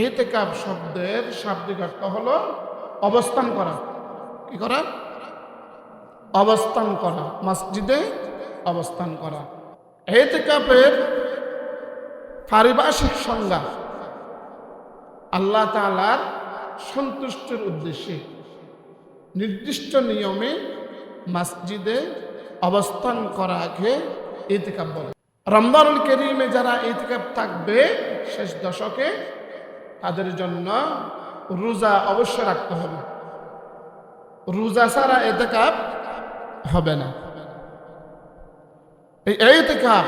ইতিকাফ শব্দের শাব্দিক অর্থ হলো অবস্থান করা। কি করা? অবস্থান করা, মসজিদে অবস্থান করা। ইতিকাফের পারিভাষিক সংজ্ঞা আল্লাহ তাআলার সন্তুষ্টির উদ্দেশ্যে নির্দিষ্ট নিয়মে মসজিদে অবস্থান করাকে ইতিকাফ বলে। রমজানুল কারীমে যারা ইতিকাফ থাকবে শেষ দশকে, তাদের জন্য রোজা অবশ্যই রাখতে হবে। রোজা ছাড়া ইতিকাফ হবে না। এই ইতিকাফ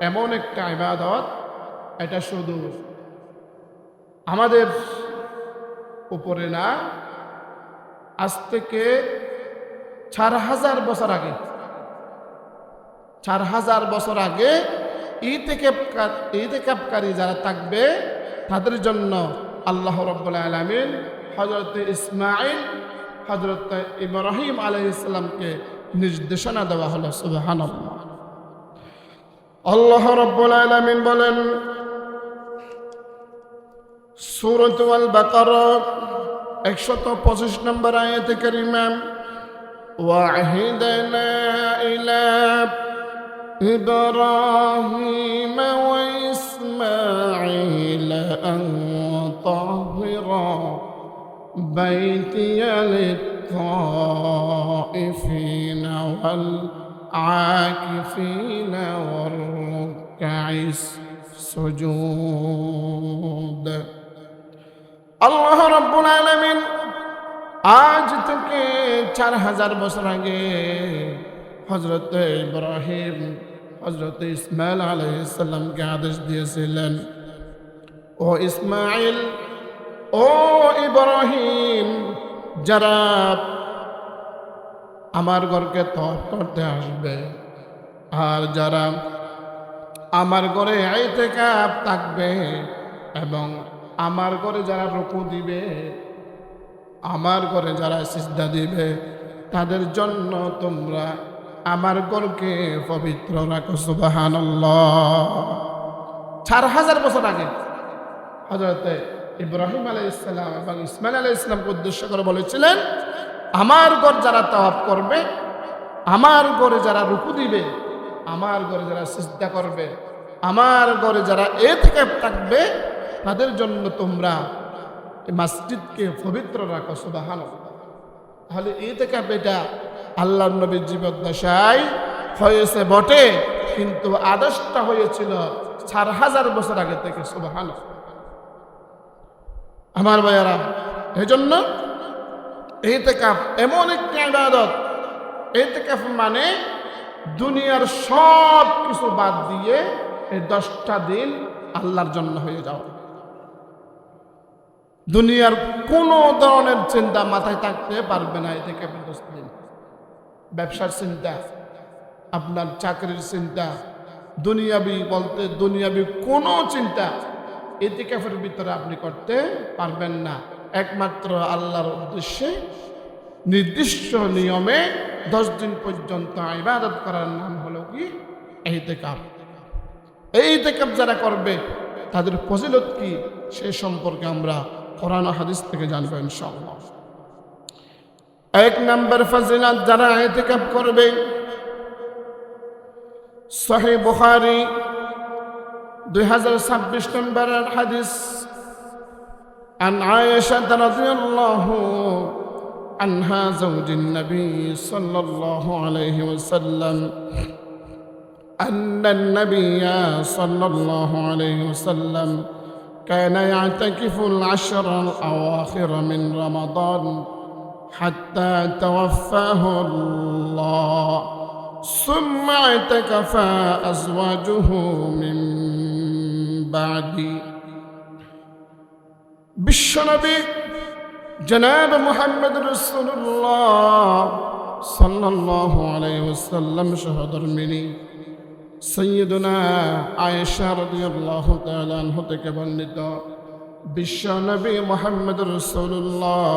এমন একটা ইবাদত, এটা শুধু আমাদের উপরে না, আজ থেকে 4000 বছর আগে, 4000 বছর আগে ইতিকাফকারী যারা থাকবে তাদের জন্য আল্লাহ রাব্বুল আলামিন হযরত ইসমাঈল, হযরত ইব্রাহিম আলাইহিস সালামকে নির্দেশনা দেওয়া হলো। সুবহানাল্লাহ। আল্লাহ রাব্বুল আলামিন বলেন সূরাতুল বাকারা 125 নম্বর আয়াতে কারিমা, ওয়াহিদনা ইলা إبراهيم وإسماعيل أن طهرا بيتي للطائفين والعاكفين والركع السجود। আল্লাহ রাব্বুল আলামিন আজ থেকে 4000 বছর আগে হযরত ইব্রাহিম, হযরত ইসমাঈল আলাইহিস সালামকে আদেশ দিয়েছিলেন, ও ইসমাঈল, ও ইব্রাহিম, যারা আমার ঘরকে তওয়াফ করতে আসবে আর যারা আমার ঘরে ইতিকাফ থাকবে এবং আমার ঘরে যারা রুকু দিবে, আমার ঘরে যারা সিজদা দিবে, তাদের জন্য তোমরা আমার ঘরকে পবিত্র রাখো। সুবহানাল্লাহ। 4000 বছর আগে হযরত ইব্রাহিম আলাইহিস সালাম এবং ইসমাঈল আলাইহিস সালামকে উদ্দেশ্য করে বলেছিলেন, আমার ঘর যারা তাওয়াফ করবে, আমার ঘরে যারা রুকু দিবে, আমার ঘরে যারা সিজদা করবে, আমার ঘরে যারা ইতিকাফ থাকবে, তাদের জন্য তোমরা মসজিদকে পবিত্র রাখো। সুবহানাল্লাহ। তাহলে ইতিকাফ এটা আল্লাহর নবীর জীবদ্দশায় হয়েছে বটে, কিন্তু আদেশটা হয়েছিল 4000 বছর আগে থেকে। সুবহানাল্লাহ। আমার ভাইয়ারা, এজন্য ইতিকাফ এমন একটি ইবাদত, ইতিকাফ মানে দুনিয়ার সব কিছু বাদ দিয়ে এই 10টা দিন আল্লাহর জন্য হয়ে যাওয়া। দুনিয়ার কোনো ধরনের চিন্তা মাথায় থাকতে পারবে না ইতিকাফের 10 দিন। ব্যবসার চিন্তা, আপনার চাকরির চিন্তা, দুনিয়াবি বলতে দুনিয়াবি কোনো চিন্তা ইতিকাফের ভিতরে আপনি করতে পারবেন না। একমাত্র আল্লাহর উদ্দেশ্যে নির্দিষ্ট নিয়মে 10 দিন পর্যন্ত ইবাদত করার নাম হলো কি? ইতিকাফ। এই ইতিকাফ যারা করবে তাদের ফজিলত কি সে সম্পর্কে আমরা কোরআন ও হাদিস থেকে জানবো ইনশাআল্লাহ। 1 নম্বর ফজিলত যারা ইতিকাফ করবে, সহিহ বুখারী 2026 নম্বর হাদিস, عن عائشة رضي الله عنها زوج النبي صلى الله عليه وسلم أن النبي صلى الله عليه وسلم كان يعتكف العشر الأواخر من رمضان حتى توفاه الله ثم اعتكف أزواجه من بعده। বিশ্বনবী জনাব মুহাম্মদ রাসূলুল্লাহ সাল্লাল্লাহু আলাইহি ওয়াসাল্লাম সহধর্মিণী সাইয়্যিদুনা আয়েশা রাদিয়াল্লাহু তাআলা আনহা থেকে বর্ণিত, বিশ্বনবী মুহাম্মদ রাসূলুল্লাহ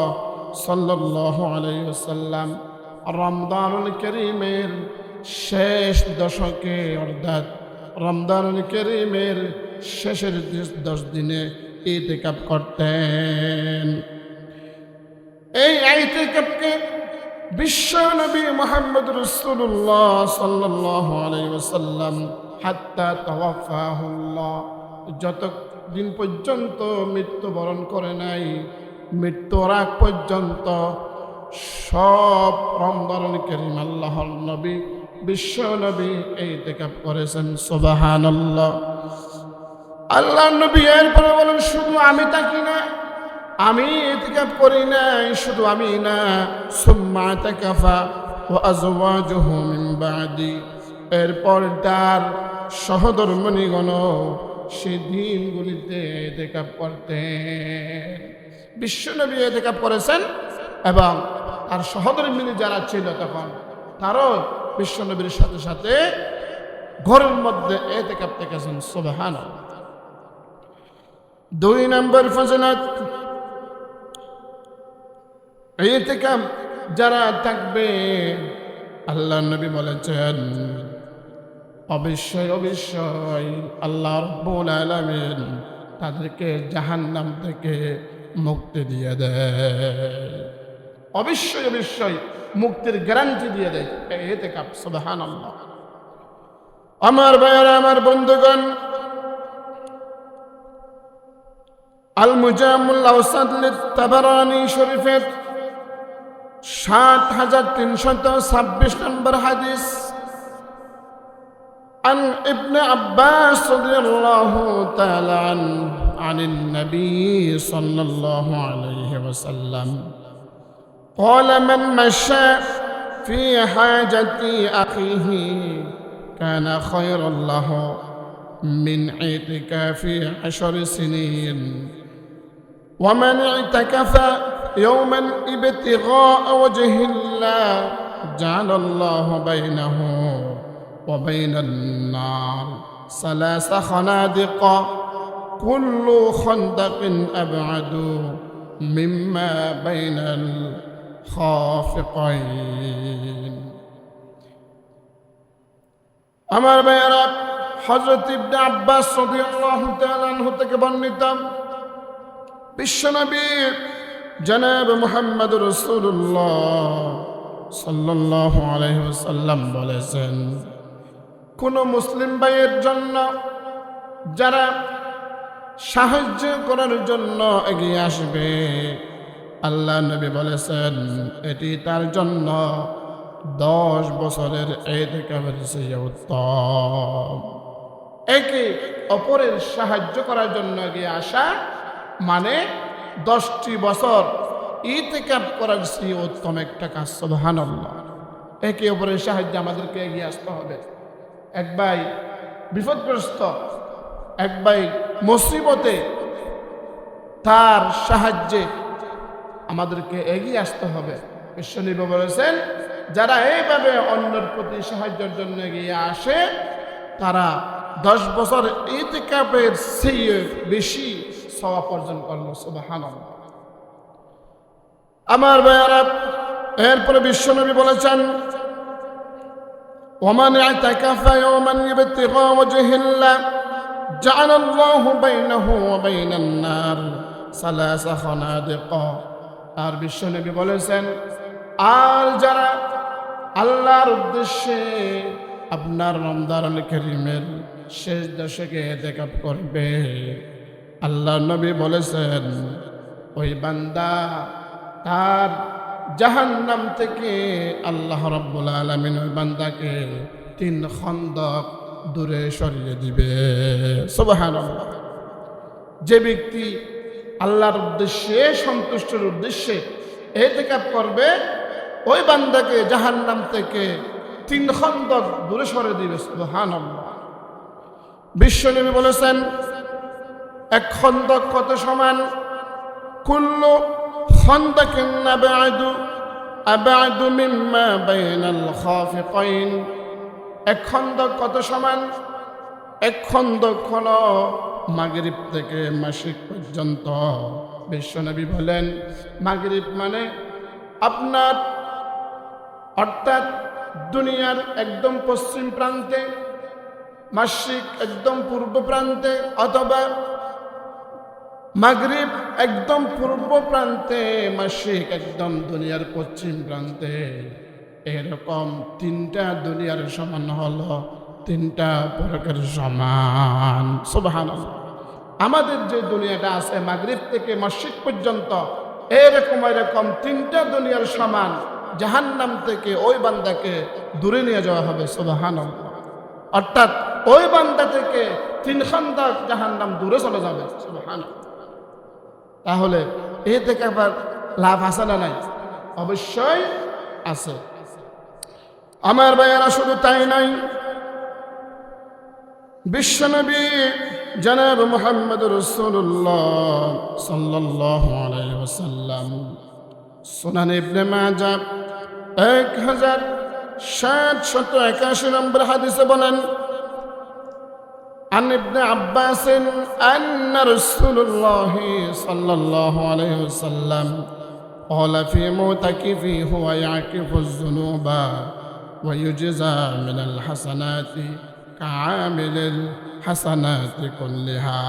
সাল্লাল্লাহু আলাইহি ওয়াসাল্লাম রমজানুল কারীমের শেষ দশকে, অর্থাৎ রমজানুল কারীমের শেষের 10 দিনে ইতিকাফ করতেন। এই ইতিকাফকে বিশ্ব নবী মুহাম্মদ রাসূলুল্লাহ সাল্লাল্লাহু আলাইহি ওয়াসাল্লাম হাত্তা তাওয়াফাহুল্লাহ, যতদিন পর্যন্ত মৃত্যুবরণ করে নাই, মৃত্যুর আগ পর্যন্ত সব রমজানুল কারীম আল্লাহর নবী বিশ্ব নবী ইতিকাফ করেছেন। সুবহানাল্লাহ। আল্লাহর নবী এরপরে বলেন, শুধু আমি থাকি না, আমি ইতিকাফ করি নাই, শুধু আমি না, সুম্মা তাকাফা ওয়া আজওয়াজুহু মিন বাদি, এরপর তার সহধর্মিণীগণ সেই দিনগুলিতে ইতিকাফ করতেন। বিশ্বনবী ইতিকাফ করেছেন এবং তার সহধর্মিণী যারা ছিল তখন তারও বিশ্বনবীর সাথে সাথে ঘরের মধ্যে ইতিকাফ থেকেছেন। সুবহানাল্লাহ। 2 নম্বর ফজিলত, ইতিকাফ যারা থাকবে, আল্লাহ নবী বলেছেন অবশ্যই অবশ্যই আল্লাহ রাব্বুল আলামিন তাদেরকে জাহান্নাম থেকে মুক্তি দিয়ে দেয়। অবশ্যই অবশ্যই মুক্তির গ্যারান্টি দিয়ে দেয় ইতিকাফ। সুবহানাল্লাহ। আমার ভাইয়েরা, আমার বন্ধুগণ, আল মুজামুল আওসাত লিত-তাবারানী শরীফের ৭৩২৬ নম্বর হাদিস, عن ابن عباس رضي الله تعالى عنه عن النبي صلى الله عليه وسلم قال من مشى في حاجة أخيه كان خيرا له من اعتكاف 10 سنين ومن اعتكف يوما ابتغاء وجه الله جعل الله بينه وبين النار 3 خنادق كل خندق أبعد مما بين الخافقين। আমার ভাইয়েরা, হযরত ইবনে আব্বাস রাদিয়াল্লাহু তাআলা আনহু থেকে বর্ণিত বিশ্বনবী জনাব মুহাম্মদ রাসূলুল্লাহ সাল্লাল্লাহু আলাইহি ওয়াসাল্লাম বলেছেন, কোন মুসলিম ভাইয়ের জন্য যারা সাহায্য করার জন্য এগিয়ে আসবে, আল্লাহ নবী বলেছেন এটি তার জন্য 10 বছরের ইতিকাফের চেয়ে উত্তম। একে অপরের সাহায্য করার জন্য এগিয়ে আসা মানে 10টি বছর ইতিকাফ করার চেয়ে উত্তম একটা কাজ। সুবহানাল্লাহ। একে অপরের সাহায্যে আমাদেরকে এগিয়ে আসতে হবে। এক ভাই বিপদগ্রস্ত, এক ভাই মুসিবতে, তার সাহায্যে আমাদেরকে এগিয়ে আসতে হবে। বিশ্বনবী বলেছেন, যারা এইভাবে অন্যের প্রতি সাহায্যের জন্য এগিয়ে আসে তারা 10 বছর ইতিকাফের চেয়ে বেশি সওয়াব অর্জন করল। সুবহানাল্লাহ। আমার ভাইয়ারা, এরপরে বিশ্বনবী বলেছেন, ومن اعتكف يوما ابتغاء وجه الله جعل الله بينه وبين النار 3 خنادق। আর বিশ্বনবী বলেছেন, আর যারা আল্লাহর উদ্দেশ্যে আপনার রমজানুল কারীমের শেষ দশকে ইতিকাফ করবে, আল্লাহ নবী বলেছেন ওই বান্দা তার জাহান্নাম থেকে আল্লাহ রাব্বুল আলামিন ওই বান্দাকে 3 খন্দক দূরে সরিয়ে দিবে। সুবহানাল্লাহ। যে ব্যক্তি আল্লাহর উদ্দেশ্যে, সন্তুষ্টির উদ্দেশ্যে ইতিকাফ করবে, ওই বান্দাকে জাহান্নাম থেকে 3 খন্দক দূরে সরিয়ে দিবে। সুবহানাল্লাহ। বিশ্বনবী বলেছেন, 1 খন্দক কত সমান? কুল্লু খন্দকিন আবআদু মিম্মা বাইনাল খাফিকাইন। 1 খন্দক কত সমান? 1 খন্দক হলো মাগরিব থেকে মাশরিক পর্যন্ত। বিশ্বনবী বলেন, মাগরিব মানে আপনার অর্থাৎ দুনিয়ার একদম পশ্চিম প্রান্তে, মাশরিক একদম পূর্ব প্রান্তে, অথবা মাগরিব একদম পূর্ব প্রান্তে, মাশরিক একদম দুনিয়ার পশ্চিম প্রান্তে। এরকম তিনটা দুনিয়ার সমান হলো তিনটা পরকের সমান। সুবহানাল্লাহ। আমাদের যে দুনিয়াটা আছে মাগরিব থেকে মসজিদ পর্যন্ত, এরকম তিনটা দুনিয়ার সমান জাহান্নাম থেকে ওই বান্দাকে দূরে নিয়ে যাওয়া হবে। সুবহানাল্লাহ। অর্থাৎ ওই বান্দা থেকে তিন খান্দাক জাহান্নাম দূরে চলে যাবে। সুবহানাল্লাহ। তাহলে এ থেকে আবার লাভ আছে না নাই? অবশ্যই আছে। আমার ভাইয়েরা, শুধু তাই নাই, বিশ্বনবী জনাব মুহাম্মদ রাসূলুল্লাহ সাল্লাল্লাহু আলাইহি ওয়াসাল্লাম সুনান ইবনে মাজাহ 1781 নম্বর হাদিসে বলেন, عن ابن عباس أن رسول الله صلى الله عليه وسلم قال في معتكفه هو يعكف الذنوب ويجزى من الحسنات كعامل الحسنات كلها।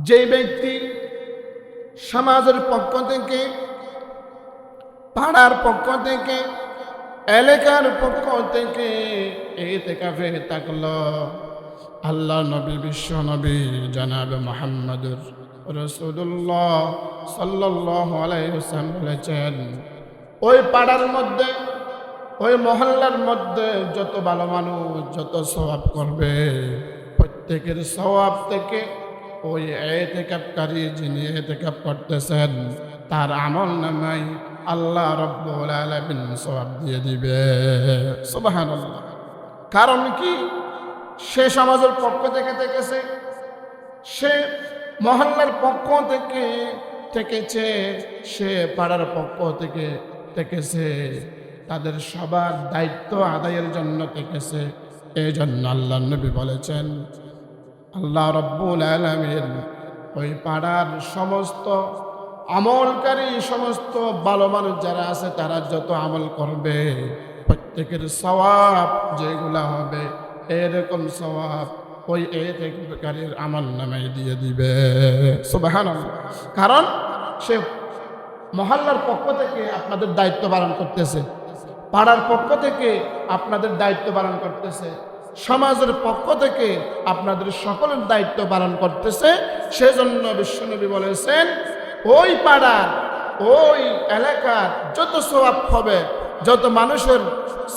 যে ব্যক্তি সমাজের পক্ষ থেকে, পাড়ার পক্ষ থেকে, এলাকার পক্ষ থেকে ইতিকাফে থাকলো, আল্লাহ নবী বিশ্ব নবী জনাব মুহাম্মদুর রাসূলুল্লাহ সাল্লাল্লাহু আলাইহি ওয়াসাল্লাম বলেছেন, ওই পাড়ার মধ্যে, ওই মহল্লার মধ্যে যত ভালো মানুষ যত সওয়াব করবে, প্রত্যেকের সওয়াব থেকে ওই ইতিকাফকারী যিনি ইতিকাফ করতেছেন তার আমল নামায় আল্লাহ রাব্বুল আলামিন সওয়াব দিয়ে দিবে। সুবহানাল্লাহ। কারণ কি? সে সমাজের পক্ষ থেকে থেকেছে, সে মহল্লার পক্ষ থেকে থেকেছে, সে পাড়ার পক্ষ থেকে থেকেছে, তাদের সবার দায়িত্ব আদায়ের জন্য থেকেছে। এই জন্য আল্লাহ নবী বলেছেন, আল্লাহ রাব্বুল আলামিন ওই পাড়ার সমস্ত আমলকারী, সমস্ত ভালো মানুষ যারা আছে তারা যত আমল করবে প্রত্যেকের সওয়াব যেগুলা হবে এরকম সওয়াব ওই ইতিকাফকারীর আমল নামায় দিয়ে দিবে। সুবহানাল্লাহ। কারণ সে মহল্লার পক্ষ থেকে আপনাদের দায়িত্ব পালন করতেছে, পাড়ার পক্ষ থেকে আপনাদের দায়িত্ব পালন করতেছে, সমাজের পক্ষ থেকে আপনাদের সকলের দায়িত্ব পালন করতেছে। সেজন্য বিশ্বনবী বলেছেন, ওই পাড়ার, ওই এলাকার যত সওয়াব হবে, যত মানুষের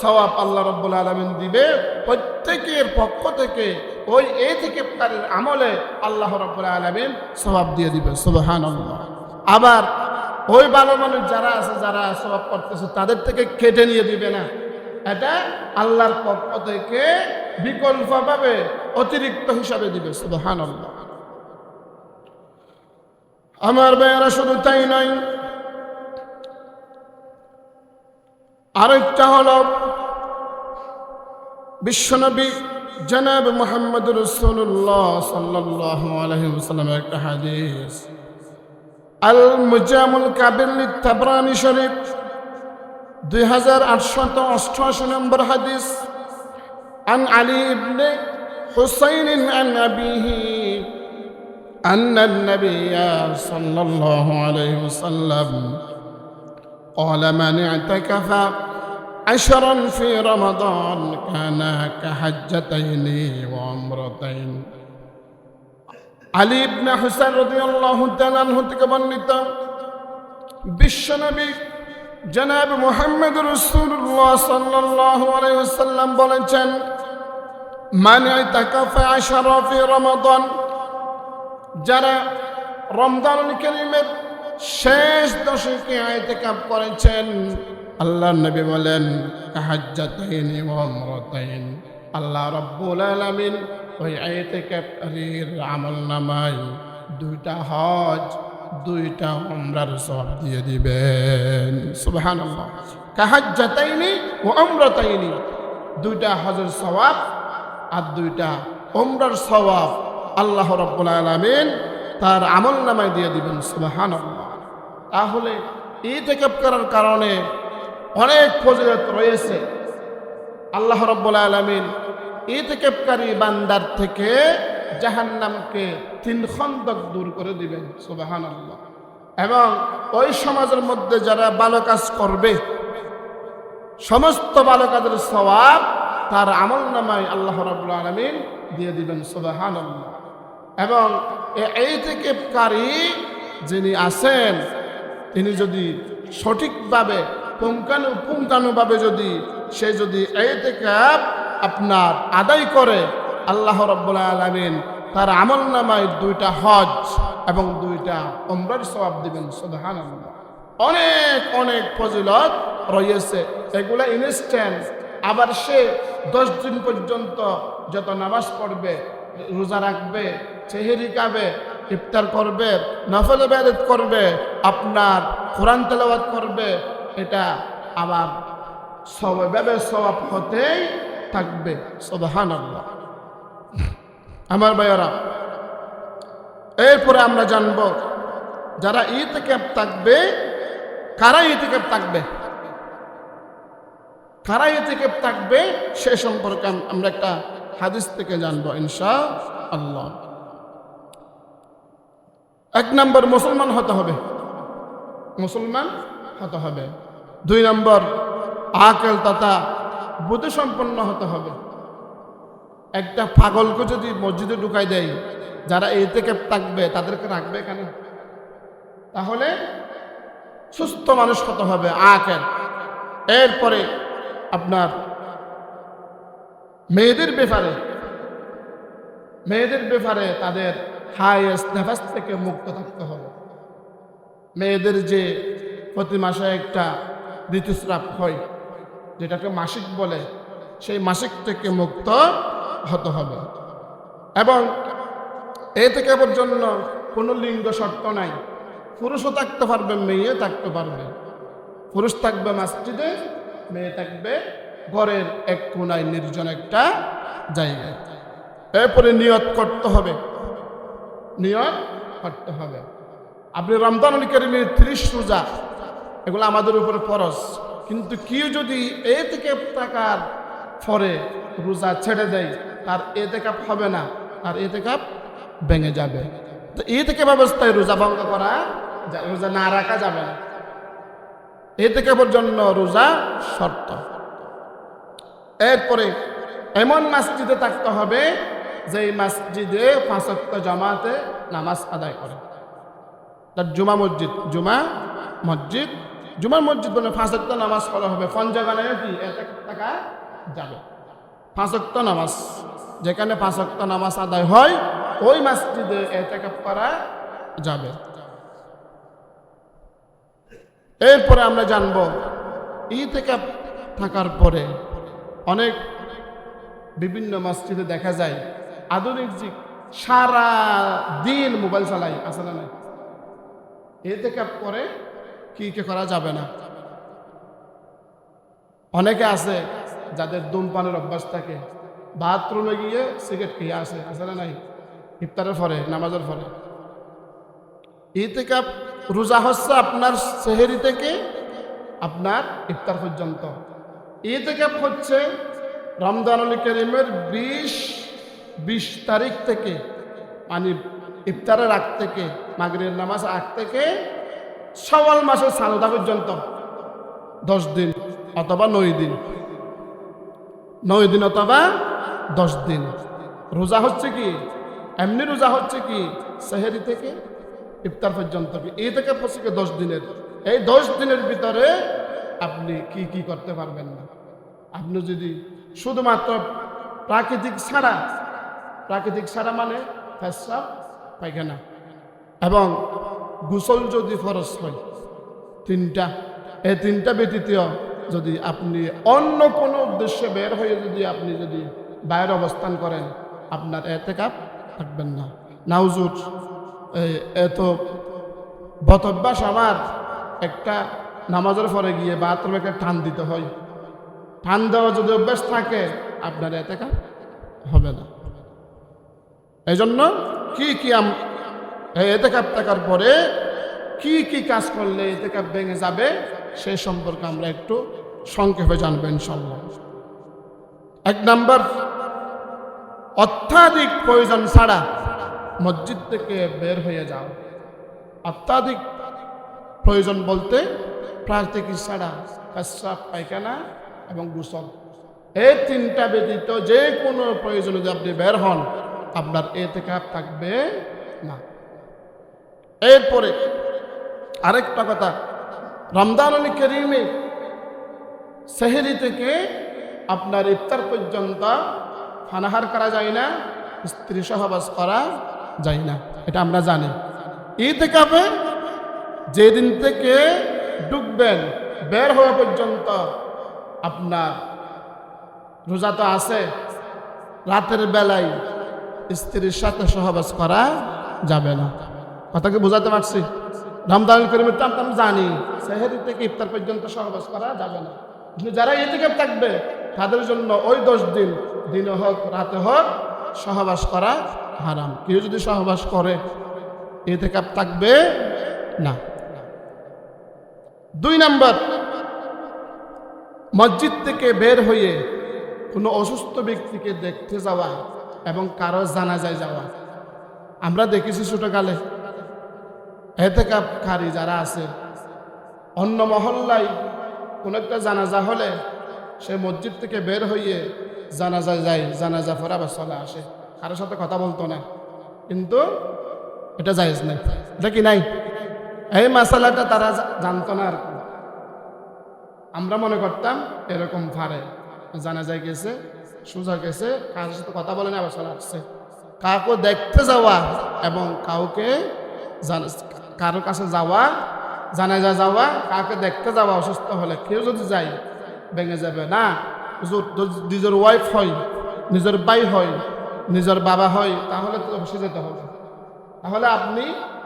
সওয়াব আল্লাহ রাব্বুল আলামিন দিবে, প্রত্যেকের পক্ষ থেকে ওই ইতিকাফকারীর আমলে আল্লাহ রাব্বুল আলামিন সওয়াব দিয়ে দিবে। সুবহানাল্লাহ। আবার ওই ভালো মানুষ যারা আছে, যারা সওয়াব করতেছে, তাদের থেকে কেটে নিয়ে দিবে না। এটা আল্লাহর পক্ষ থেকে বিকল্পভাবে অতিরিক্ত হিসাবে দিবে। সুবহানাল্লাহ। আমার ভাইয়েরা, শুধু তাই নয়, আরেকটা হলো বিশ্বনবী জনাব মুহাম্মদ রাসূলুল্লাহ সাল্লাল্লাহু আলাইহি ওয়াসাল্লামের একটা হাদিস, আল মুজামুল কাবির লিত-তাবরানী শরীফ 2888 নম্বর হাদিস, عن علي بن حسين عن أبيه أن النبي صلى الله عليه وسلم قال من اعتكف 10 في رمضان كان كحجتين وعمرتين। আলী ইবনে হুসাইন রাদিয়াল্লাহু তাআলা আনহু থেকে বর্ণিত, বিশ্বনবী জনাব মুহাম্মদ রাসূলুল্লাহ সাল্লাল্লাহু আলাইহি ওয়াসাল্লাম বলেছেন, মান ইতাকাফা 10 ফি রমাদান, যারা রমজানুল কারীমের শেষ দশকে ইতিকাফ করেছেন, আল্লাহর নবী বলেন, কাহাজ্জাতাইন ওয়া উমরাতাইন, আল্লাহ রাব্বুল আলামিন ওই ইতিকাফকারীর আমলনামায় 2টা হজ, 2টা উমরার সওয়াব দিয়ে দিবেন। সুবহানাল্লাহ। কাহাজ্জাতাইনি ওয়া উমরাতাইনি, 2টা হজের সওয়াব আর 2টা উমরার সওয়াব আল্লাহ রাব্বুল আলামিন তার আমলনামায় দিয়ে দিবেন। সুবহানাল্লাহ। তাহলে ইতিকাফ করার কারণে অনেক ফজিলত রয়েছে। আল্লাহ রাব্বুল আলামিন ইতিকাফকারী বান্দার থেকে জাহান্নামকে 3 খন্দক দূর করে দিবেন। সুবহানাল্লাহ। এবং ওই সমাজের মধ্যে যারা ভালো কাজ করবে সমস্ত ভালো কাজের সওয়াব তার আমলনামায় আল্লাহ রাব্বুল আলামিন দিয়ে দিবেন। সুবহানাল্লাহ। এবং এই ইতিকাফকারী যিনি আছেন তিনি যদি সঠিকভাবে পুঙ্খানুপুঙ্খানুভাবে যদি ইতিকাফ আপনার আদায় করে আল্লাহ রাব্বুল আলামিন তার আমলনামায় 2টা হজ এবং 2টা উমরার সওয়াব দিবেন। সুবহানাল্লাহ। অনেক অনেক ফজিলত রয়েছে, এগুলা ইনস্ট্যান্ট। আবার সে 10 দিন পর্যন্ত যত নামাজ পড়বে, রোজা রাখবে, সেহরি খাবে, ইফতার করবে, নফল ইবাদত করবে, আপনার কোরআন তেলাওয়াত করবে, এটা আবার সওয়াব হতেই থাকবে। সুবহানাল্লাহ। আমার ভাইয়েরা, এরপরে আমরা জানব যারা ইতিকাফ থাকবে, কারা ইতিকাফ থাকবে, কারা ইতিকাফ থাকবে সে সম্পর্কে আমরা একটা হাদিস থেকে জানবো ইনশাআল্লাহ। 1 নম্বর মুসলমান হতে হবে, মুসলমান হতে হবে। 2 নম্বর আকল তথা বুদ্ধি সম্পন্ন হতে হবে। একটা পাগলকে যদি মসজিদে ঢুকাই দেয়, যারা ইতিকাফ থাকবে তাদেরকে রাখবে কেন? তাহলে সুস্থ মানুষ হতে হবে, আকল। এরপরে আপনার মেয়েদের ব্যাপারে তাদের হাইয়েস্ট নেফাস থেকে মুক্ত থাকতে হবে। মেয়েদের যে প্রতি মাসে একটা ঋতুস্রাব হয়, যেটাকে মাসিক বলে, সেই মাসিক থেকে মুক্ত হতে হবে। এবং ইতিকাফের জন্য কোনো লিঙ্গ শর্ত নাই, পুরুষও থাকতে পারবে, মেয়ে থাকতে পারবে। পুরুষ থাকবে মসজিদে, মেয়ে থাকবে ঘরের এক কোনায় নির্জন একটা জায়গায়। এরপরে নিয়ত করতে হবে, নিয়ত করতে হবে। আপনি রমজানুল কারীমের 30 রোজা, এগুলো আমাদের উপরে ফরজ, কিন্তু কেউ যদি ইতিকাফ থাকার পরে রোজা ছেড়ে দেয়, তার ইতিকাফ হবে না, তার ইতিকাফ ভেঙে যাবে। তো ইতিকাফ অবস্থায় রোজা ভঙ্গ করা, রোজা না রাখা যাবে না। ইতিকাফের জন্য রোজা শর্ত। এরপরে এমন মসজিদে থাকতে হবে যে মসজিদে 5 ওয়াক্ত জামাতে নামাজ আদায় করে। তার জুমা মসজিদ বলে 5 ওয়াক্ত নামাজ পড়া হবে। পঞ্জাগানে কি টাকা যাবে 5 ওয়াক্ত নামাজ, যেখানে 5 ওয়াক্ত নামাজ আদায় হয় ওই মসজিদে ইতিকাফ করা যাবে। এরপরে আমরা জানব ইতিকাফ থাকার পরে অনেক বিভিন্ন মসজিদে দেখা যায় আধুনিক যুগ, সারা দিন মোবাইল চালাই, আছে না নাই? ইতিকাফ করে কি করা যাবে না। অনেকে আছে যাদের ধূমপানের অভ্যাস থাকে, বাথরুমে গিয়ে সিগারেট খেয়ে আসে, আছে না নাই? ইফতারের পরে, নামাজের পরে। ইতিকাফ রোজা হচ্ছে আপনার সেহরি থেকে আপনার ইফতার পর্যন্ত। ইতিকাফ হচ্ছে রমজানুল কারীমের 20 তারিখ থেকে, মানে ইফতারের আগ থেকে, মাগরিবের নামাজ আগ থেকে শাওয়াল মাসের চাঁদা পর্যন্ত 10 দিন অথবা 9 দিন, 9 দিন অথবা 10 দিন রোজা হচ্ছে কি, এমনি রোজা হচ্ছে কি সেহরি থেকে ইফতার পর্যন্ত। ইতিকাফ হচ্ছে কি 10 দিনের। এই 10 দিনের ভিতরে আপনি কি করতে পারবেন না। আপনি যদি শুধুমাত্র প্রাকৃতিক ছাড়া মানে পেশাব পায়খানা এবং গোসল যদি ফরজ হয় 3টা, এই 3টা ব্যতীত যদি আপনি অন্য কোনো উদ্দেশ্যে বের হয়ে আপনি বাইরে অবস্থান করেন, আপনার ইতিকাফ থাকবেন না। নাউজুর এত বদভ্যাস আমার, একটা নামাজের পরে গিয়ে বাথরুমে একটা টান দিতে হয়। টান দেওয়া যদি অভ্যাস থাকে আপনার ইতিকাফ হবে না। এই জন্য ইতিকাফ থাকার পরে কি কাজ করলে ইতিকাফ ভেঙে যাবে সেই সম্পর্কে আমরা একটু সংক্ষেপে জানবো ইনশাআল্লাহ। 1 নম্বর, অত্যাধিক প্রয়োজন ছাড়া মসজিদ থেকে বের হয়ে যাও। অত্যাধিক প্রয়োজন বলতে প্রাকৃতিক ছাড়া পেশাব, পায়খানা এবং গোসল, এই তিনটা ব্যতীত যে কোনো প্রয়োজনে যদি আপনি বের হন, আপনার ইতিকাফ থাকবে না। এরপরে আরেকটা কথা, রমজানুল কারীমে সেহরি থেকে আপনার ইফতার পর্যন্ত পানাহার করা যায় না, স্ত্রী সহবাস করা যায় না, এটা আমরা জানি। ইতিকাফে যেদিন থেকে ঢুকবেন বের হওয়া পর্যন্ত আপনার রোজা তো আছে, রাতের বেলায় স্ত্রীর সাথে সহবাস করা যাবে না। কথা কি বোঝাতে পারছি? রমজানুল কারীমের তো আমরা জানি সেহরি থেকে ইফতার পর্যন্ত সহবাস করা যাবে না। কিন্তু যারা ইতিকাফ থাকবে তাদের জন্য ওই 10 দিন, দিনে হোক রাতে হোক, সহবাস করা হারাম। কেউ যদি সহবাস করে ইতিকাফ থাকবে না। 2 নম্বর, মসজিদ থেকে বের হয়ে কোনো অসুস্থ ব্যক্তিকে দেখতে যাওয়া এবং কারো জানাজায় যাওয়া। আমরা দেখেছি ছোটকালে ইতিকাফকারী যারা আছে, অন্য মহল্লায় কোনো একটা জানাজা হলে সে মসজিদ থেকে বের হয়ে জানাজা যায়, জানাজা পড়ে আবার চলে আসে, কারোর সাথে কথা বলতো না। কিন্তু এটা জায়েজ নাই, এটা কি নাই? এই মাসালাটা তারা জানতো না। আর আমরা মনে করতাম এরকম পারে, জানাজায় গেছে, সোজা গেছে, কারোর সাথে কথা বলে না, আবার চলে আসছে। কাউকে দেখতে যাওয়া এবং কাউকে কারোর কাছে যাওয়া, জানাজা যাওয়া, কাউকে দেখতে যাওয়া অসুস্থ হলে কেউ যদি যায় ভেঙে যাবে না। নিজের ওয়াইফ হয়, নিজের ভাই হয়, নিজের বাবা হয়, তাহলে তো অবশ্যই যেতে হবে। তাহলে আপনি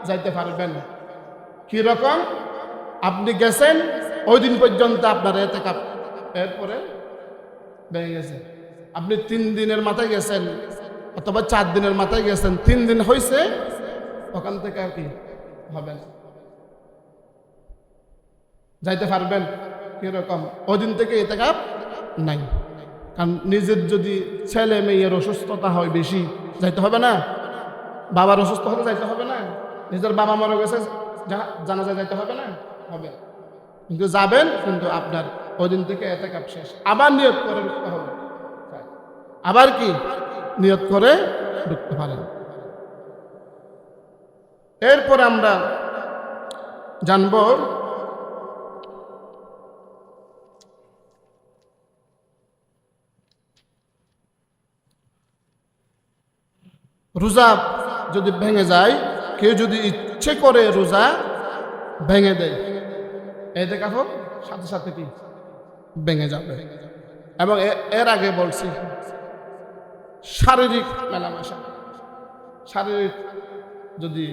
যাইতে পারবেন। কি রকম? আপনি গেছেন ওই দিন পর্যন্ত আপনার ইতিকাফ, এরপরে ভেঙে গেছে। আপনি 3 দিনের মাথায় গেছেন অথবা 4 দিনের মাথায় গেছেন, 3 দিন হয়েছে, ওখান থেকে আর কি হবে না, যাইতে পারবেন। কিরকম? ওই দিন থেকে ইতিকাফ নাই। কারণ নিজের যদি ছেলে মেয়ের অসুস্থতা হয় বেশি, যাইতে হবে না? বাবার অসুস্থ হলে যাইতে হবে না? নিজের বাবা মরে গেছে, জানাজা যাইতে হবে না? হবে। কিন্তু যাবেন, কিন্তু আপনার ওই দিন থেকে ইতিকাফ শেষ। আবার নিয়ত করে ঢুকতে হবে, আবার কি নিয়ত করে ঢুকতে পারেন। এরপর আমরা জানব রোজা যদি ভেঙে যায়, কেউ যদি ইচ্ছে করে রোজা ভেঙে দেয়, ইতিকাফ সাথে সাথে কি ভেঙে যাবে। এবং এর আগে বলছি শারীরিক মেলামেশা, শারীরিক যদি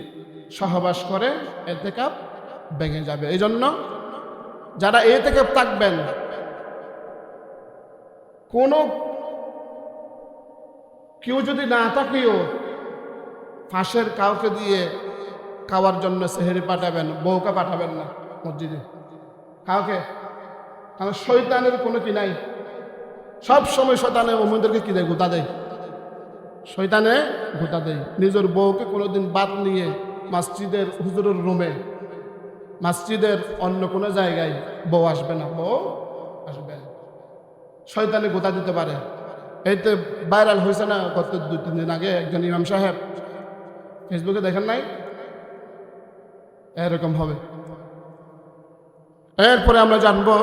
সহবাস করে ইতিকাফ ভেঙে যাবে। এই জন্য যারা ইতিকাফ থাকবেন, কোনো কেউ যদি না থাকেও পাশের কাউকে দিয়ে খাওয়ার জন্য সেহরি পাঠাবেন, বউকে পাঠাবেন না মসজিদে কাউকে। কারণ শয়তানের কোনো কি নাই, সব সময় শয়তানে ওমদেরকে কি দেয়? গোতা দেয়। শয়তানে গোতা দেয়। নিজের বউকে কোনোদিন বাদ নিয়ে মসজিদের হুজুরের রুমে, মসজিদের অন্য কোনো জায়গায় বউ আসবে না, বউ আসবে না। শয়তানে গোতা দিতে পারে। এইতে ভাইরাল হয়েছে না গত 2-3 দিন আগে, একজন ইমাম সাহেব, ফেসবুকে দেখেন নাই? এরকম হবে। এরপরে আমরা জানবো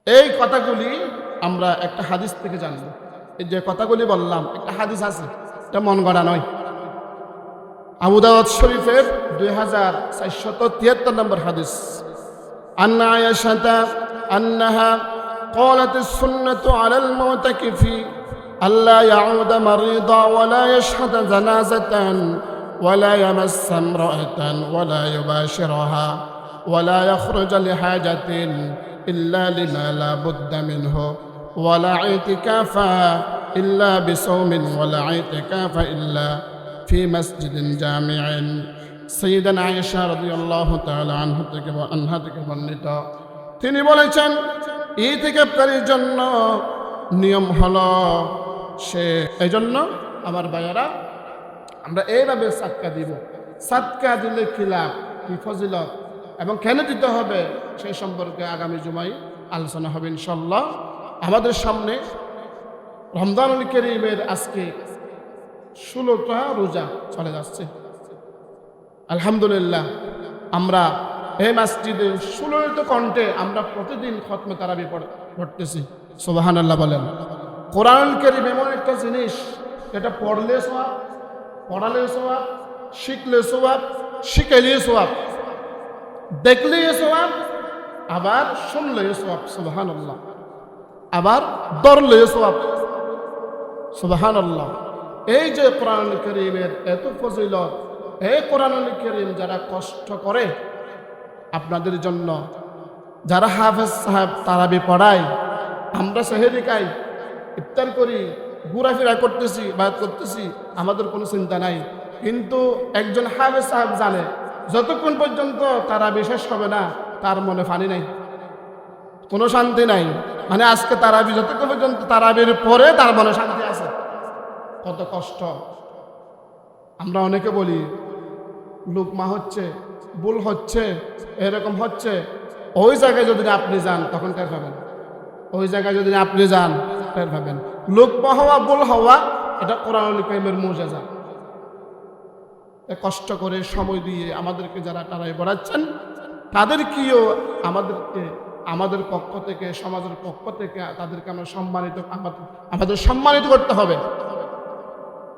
এই কথাগুলি আমরা একটা হাদিস থেকে জানবো। এই যে কথাগুলি বললাম, একটা হাদিস আছে, এটা মন গড়া নয়। আবু দাউদ শরীফের 2473 নম্বর হাদিস। আন্না আয়েশা আন্নাহা قالت السنة على المعتكف ألا يعود مريضا ولا يشهد جنازة ولا يمس امرأة ولا يباشرها ولا يخرج لحاجة إلا لما لا بد منه ولا اعتكاف إلا بصوم ولا اعتكاف إلا في مسجد جامع। سيدنا عائشة رضي الله تعالى عنها থেকে বর্ণিত, তিনি বলেছেন ইতিকাফকারীর জন্য নিয়ম হলো সে, এই জন্য আমার ভাইয়ারা আমরা এইভাবে সাদকা দিব। সাদকা দিলে কি লাভ, কি ফজিলত এবং কেন দিতে হবে সেই সম্পর্কে আগামী জুমায় আলোচনা হবে ইনশাল্লাহ। আমাদের সামনে রমজানুল কারীমের আজকে 16টা রোজা চলে যাচ্ছে। আলহামদুলিল্লাহ আমরা এই মসজিদে 16টা কণ্ঠে আমরা প্রতিদিন খতমে তারাবি পড়তেছি। সুবহানাল্লাহ বলেন। কোরআনুল কারীম এমন একটা জিনিস, এটা পড়লে সওয়াব, পড়ালে সওয়াব, শিখলে সওয়াব, শিখাইলে সওয়াব, দেখলে সওয়াব, আবার শুনলে সওয়াব। সুবহানাল্লাহ। আবার ধরলে সওয়াব। সুবহানাল্লাহ। এই যে কোরআনুল কারীমের এত ফজিলত, এই কোরআনুল কারীম যারা কষ্ট করে আপনাদের জন্য, যারা হাফেজ সাহেব তারাবি পড়ায়, আমরা সেহরি খাই, ইফতার করি, ঘোরাফেরা করতেছি, বায়াত করতেছি, আমাদের কোনো চিন্তা নাই। কিন্তু একজন হাফেজ সাহেব জানে যতক্ষণ পর্যন্ত তারাবি শেষ হবে না তার মনে পানি নাই, কোনো শান্তি নাই। মানে আজকে তারাবি যতক্ষণ পর্যন্ত, তারাবির পরে তার মনে শান্তি আছে। কত কষ্ট। আমরা অনেকে বলি লুকমা হচ্ছে, ভুল হচ্ছে, এরকম হচ্ছে। ওই জায়গায় যদি আপনি যান তখন টের পাবেন। ওই জায়গায় যদি আপনি যান টের পাবেন। লুকমা হওয়া, ভুল হওয়া, এটা কোরআনুল কারীমের মুজিজা। কষ্ট করে সময় দিয়ে আমাদেরকে যারা তারাই পড়াচ্ছেন তাদেরকেও আমাদের পক্ষ থেকে, সমাজের পক্ষ থেকে তাদেরকে আমরা আমাদের সম্মানিত করতে হবে।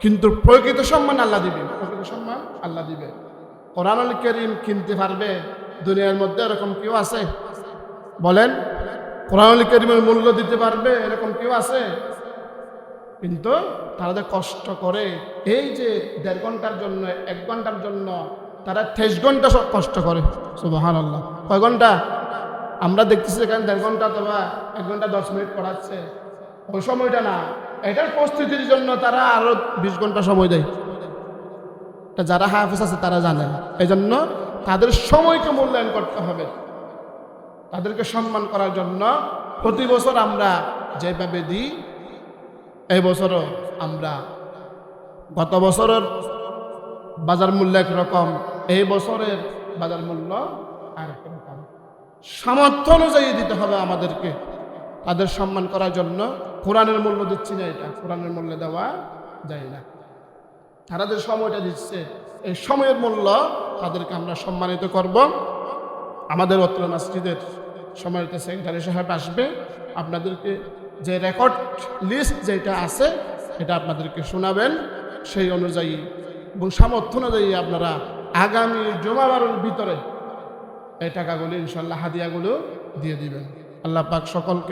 কিন্তু প্রকৃত সম্মান আল্লাহ দিবে, প্রকৃত সম্মান আল্লাহ দিবে। কোরআনুল কারীম কিনতে পারবে দুনিয়ার মধ্যে এরকম কেউ আছে? বলেন, কোরআনুল কারীমের মূল্য দিতে পারবে এরকম কেউ আছে? কিন্তু তারা যে কষ্ট করে, এই যে 1.5 ঘন্টার জন্য, 1 ঘন্টার জন্য তারা 23 ঘন্টা সব কষ্ট করে। সুবহানাল্লাহ। কয় ঘন্টা? আমরা দেখতেছি এখানে 1.5 ঘন্টা অথবা 1 ঘন্টা 10 মিনিট পড়াচ্ছে। ওই সময়টা না, এটার প্রস্তুতির জন্য তারা আরো 20 ঘন্টা সময় দেয়। যারা হাফেজ আছে তারা জানে। এই জন্য তাদের সময়কে মূল্যায়ন করতে হবে। তাদেরকে সম্মান করার জন্য প্রতি বছর আমরা যেভাবে দিই, এই বছরও আমরা, গত বছরের বাজার মূল্য একরকম, এই বছরের বাজার মূল্য আরেক রকম। সামর্থ্য অনুযায়ী দিতে হবে আমাদেরকে তাদের সম্মান করার জন্য। কোরআনের মূল্য দিচ্ছি না, এটা কোরআনের মূল্য দেওয়া যায় না। তারা যে সময়টা দিচ্ছে, এই সময়ের মূল্য তাদেরকে আমরা সম্মানিত করব। আমাদের অত্র মসজিদের সম্মানিত সেক্রেটারি সাহেব আসবে, আপনাদেরকে যে রেকর্ড লিস্ট যেটা আছে এটা আপনাদেরকে শোনাবেন। সেই অনুযায়ী এবং সামর্থ্য অনুযায়ী আপনারা আগামী জুমাবারের ভিতরে এই টাকাগুলো ইনশাল্লাহ হাদিয়াগুলো দিয়ে দিবেন। আল্লাহ পাক সকলকে